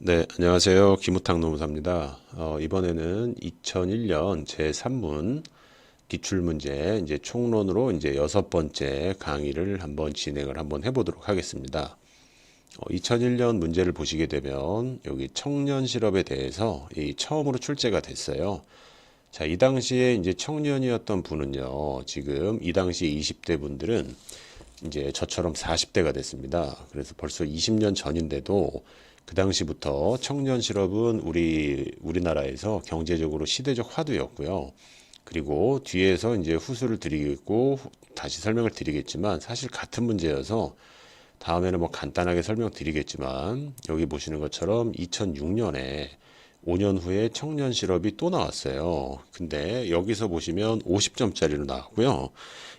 네, 안녕하세요. 김우탁 노무사입니다. 이번에는 2001년 제3문 기출문제 이제 총론으로 이제 여섯 번째 강의를 한번 진행을 한번 해보도록 하겠습니다. 2001년 문제를 보시게 되면 여기 청년 실업에 대해서 이 처음으로 출제가 됐어요. 자, 이 당시에 이제 청년이었던 분은요, 지금 이 당시 20대 분들은 이제 저처럼 40대가 됐습니다. 그래서 벌써 20년 전인데도 그 당시부터 청년 실업은 우리나라에서 경제적으로 시대적 화두였고요. 그리고 뒤에서 이제 후수를 드리고 다시 설명을 드리겠지만 사실 같은 문제여서 다음에는 뭐 간단하게 설명드리겠지만 여기 보시는 것처럼 2006년에 5년 후에 청년 실업이 또 나왔어요. 근데 여기서 보시면 50점짜리로 나왔고요.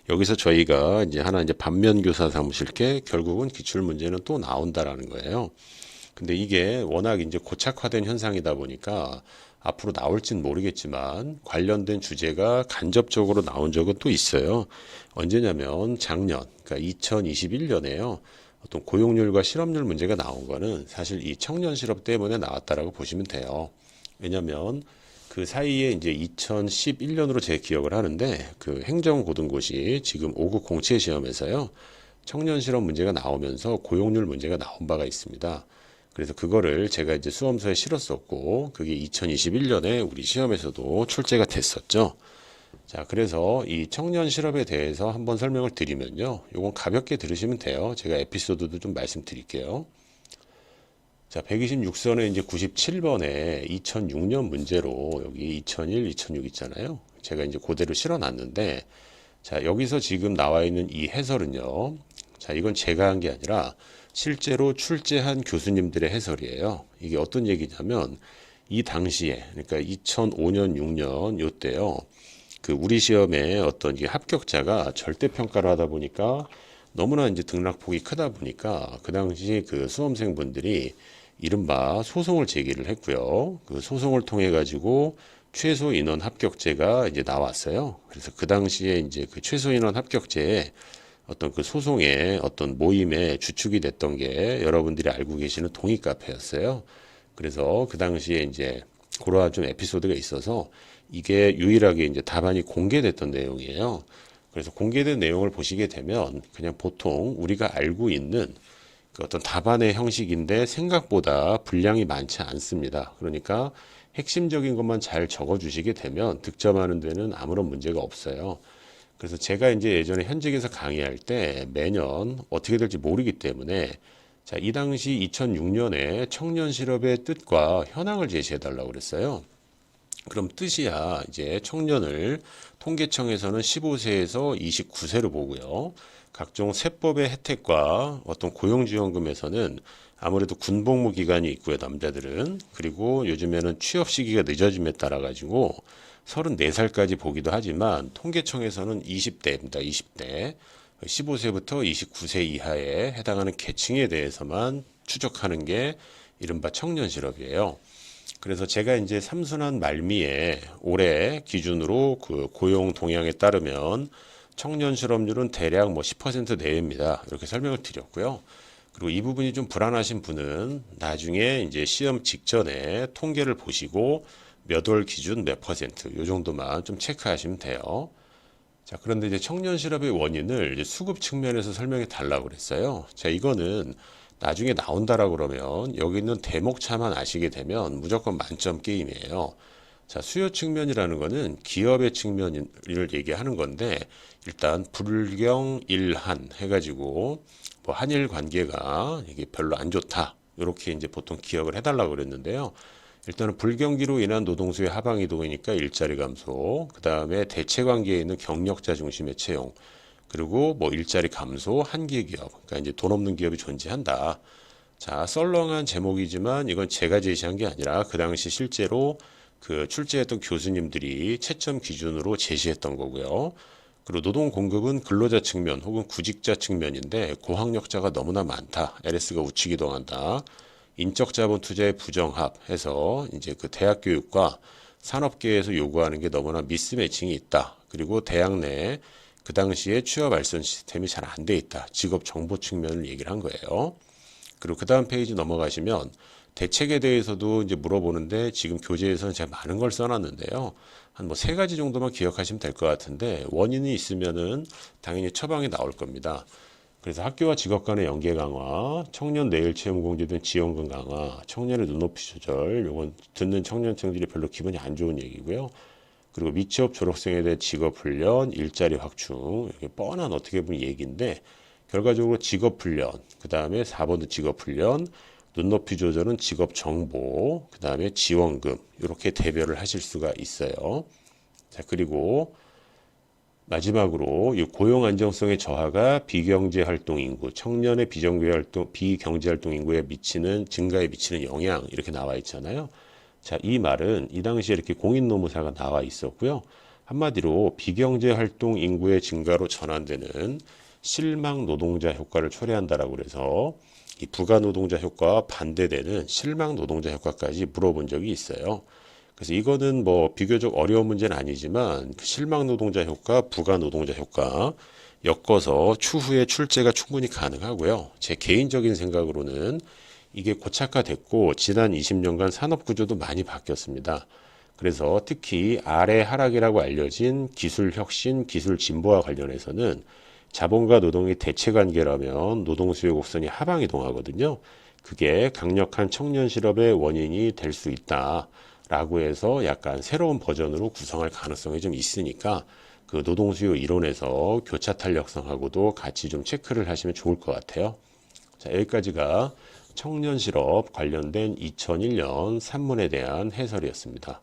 여기서 저희가 이제 하나 이제 반면교사 삼으실게 결국은 기출 문제는 또 나온다라는 거예요. 근데 이게 워낙 이제 고착화된 현상이다 보니까 앞으로 나올진 모르겠지만 관련된 주제가 간접적으로 나온 적은 또 있어요. 언제냐면 작년, 그러니까 2021년에요. 어떤 고용률과 실업률 문제가 나온 거는 사실 이 청년 실업 때문에 나왔다라고 보시면 돼요. 왜냐면 그 사이에 이제 2011년으로 제 기억을 하는데 그 행정고등고시 지금 5급 공채 시험에서요. 청년 실업 문제가 나오면서 고용률 문제가 나온 바가 있습니다. 그래서 그거를 제가 이제 수험서에 실었었고 그게 2021년에 우리 시험에서도 출제가 됐었죠. 자, 그래서 이 청년 실업에 대해서 한번 설명을 드리면요. 요건 가볍게 들으시면 돼요. 제가 에피소드도 좀 말씀드릴게요. 자, 126선에 이제 97번에 2006년 문제로 여기 2001, 2006 있잖아요. 제가 이제 그대로 실어놨는데 자, 여기서 지금 나와 있는 이 해설은요. 자, 이건 제가 한 게 아니라 실제로 출제한 교수님들의 해설이에요. 이게 어떤 얘기냐면 이 당시에 그러니까 2005년, 6년 요때요. 그 우리 시험에 어떤 이 합격자가 절대 평가를 하다 보니까 너무나 이제 등락폭이 크다 보니까 그 당시 그 수험생분들이 이른바 소송을 제기를 했고요. 그 소송을 통해 가지고 최소 인원 합격제가 이제 나왔어요. 그래서 그 당시에 이제 그 최소 인원 합격제에 어떤 그 소송의 어떤 모임의 주축이 됐던 게 여러분들이 알고 계시는 동의 카페였어요. 그래서 그 당시에 이제 그러한 좀 에피소드가 있어서 이게 유일하게 이제 답안이 공개됐던 내용이에요. 그래서 공개된 내용을 보시게 되면 그냥 보통 우리가 알고 있는 그 어떤 답안의 형식인데 생각보다 분량이 많지 않습니다. 그러니까 핵심적인 것만 잘 적어 주시게 되면 득점하는 데는 아무런 문제가 없어요. 그래서 제가 이제 예전에 현직에서 강의할 때 매년 어떻게 될지 모르기 때문에 자, 이 당시 2006년에 청년 실업의 뜻과 현황을 제시해 달라고 그랬어요. 그럼 뜻이야 이제 청년을 통계청에서는 15세에서 29세로 보고요. 각종 세법의 혜택과 어떤 고용지원금에서는 아무래도 군복무 기간이 있고요, 남자들은. 그리고 요즘에는 취업 시기가 늦어짐에 따라 가지고 34살까지 보기도 하지만 통계청에서는 20대입니다. 20대. 15세부터 29세 이하에 해당하는 계층에 대해서만 추적하는 게 이른바 청년 실업이에요. 그래서 제가 이제 삼순환 말미에 올해 기준으로 그 고용 동향에 따르면 청년 실업률은 대략 뭐 10% 내외입니다. 이렇게 설명을 드렸고요. 그리고 이 부분이 좀 불안하신 분은 나중에 이제 시험 직전에 통계를 보시고 몇 월 기준 몇 퍼센트 요 정도만 좀 체크하시면 돼요. 자, 그런데 이제 청년 실업의 원인을 이제 수급 측면에서 설명해 달라고 그랬어요. 자, 이거는 나중에 나온다라고 그러면 여기 있는 대목차만 아시게 되면 무조건 만점 게임이에요. 자, 수요 측면이라는 거는 기업의 측면을 얘기하는 건데 일단 불경 일한 해가지고 뭐 한일 관계가 이게 별로 안 좋다. 이렇게 이제 보통 기억을 해달라고 그랬는데요. 일단은 불경기로 인한 노동수의 하방 이동이니까 일자리 감소, 그 다음에 대체 관계에 있는 경력자 중심의 채용, 그리고 뭐 일자리 감소, 한계 기업, 그러니까 이제 돈 없는 기업이 존재한다. 자, 썰렁한 제목이지만 이건 제가 제시한 게 아니라 그 당시 실제로 그 출제했던 교수님들이 채점 기준으로 제시했던 거고요. 그리고 노동 공급은 근로자 측면 혹은 구직자 측면인데 고학력자가 너무나 많다. LS가 우측 이동한다. 인적 자본 투자의 부정합 해서 이제 그 대학 교육과 산업계에서 요구하는 게 너무나 미스매칭이 있다. 그리고 대학 내 그 당시에 취업 알선 시스템이 잘 안 돼 있다. 직업 정보 측면을 얘기를 한 거예요. 그리고 그 다음 페이지 넘어가시면 대책에 대해서도 이제 물어보는데 지금 교재에서는 제가 많은 걸 써놨는데요. 한 뭐 세 가지 정도만 기억하시면 될 것 같은데 원인이 있으면은 당연히 처방이 나올 겁니다. 그래서 학교와 직업 간의 연계 강화, 청년 내일 체험 공제된 지원금 강화, 청년의 눈높이 조절, 요건 듣는 청년층들이 별로 기분이 안 좋은 얘기고요. 그리고 미취업 졸업생에 대한 직업 훈련, 일자리 확충, 이게 뻔한 어떻게 보면 얘기인데 결과적으로 직업 훈련, 그 다음에 4번도 직업 훈련, 눈높이 조절은 직업 정보, 그 다음에 지원금 이렇게 대별을 하실 수가 있어요. 자, 그리고 마지막으로 이 고용 안정성의 저하가 비경제 활동 인구, 청년의 비경제 활동 인구에 미치는 증가에 미치는 영향 이렇게 나와 있잖아요. 자, 이 말은 이 당시에 이렇게 공인노무사가 나와 있었고요. 한마디로 비경제 활동 인구의 증가로 전환되는 실망 노동자 효과를 초래한다라고 그래서 이 부가 노동자 효과와 반대되는 실망 노동자 효과까지 물어본 적이 있어요. 그래서 이거는 뭐 비교적 어려운 문제는 아니지만 그 실망 노동자 효과, 부가 노동자 효과 엮어서 추후에 출제가 충분히 가능하고요. 제 개인적인 생각으로는 이게 고착화됐고 지난 20년간 산업 구조도 많이 바뀌었습니다. 그래서 특히 아래 하락이라고 알려진 기술 혁신, 기술 진보와 관련해서는 자본과 노동의 대체 관계라면 노동 수요 곡선이 하방 이동하거든요. 그게 강력한 청년 실업의 원인이 될 수 있다라고 해서 약간 새로운 버전으로 구성할 가능성이 좀 있으니까 그 노동 수요 이론에서 교차 탄력성하고도 같이 좀 체크를 하시면 좋을 것 같아요. 자, 여기까지가 청년 실업 관련된 2001년 산문에 대한 해설이었습니다.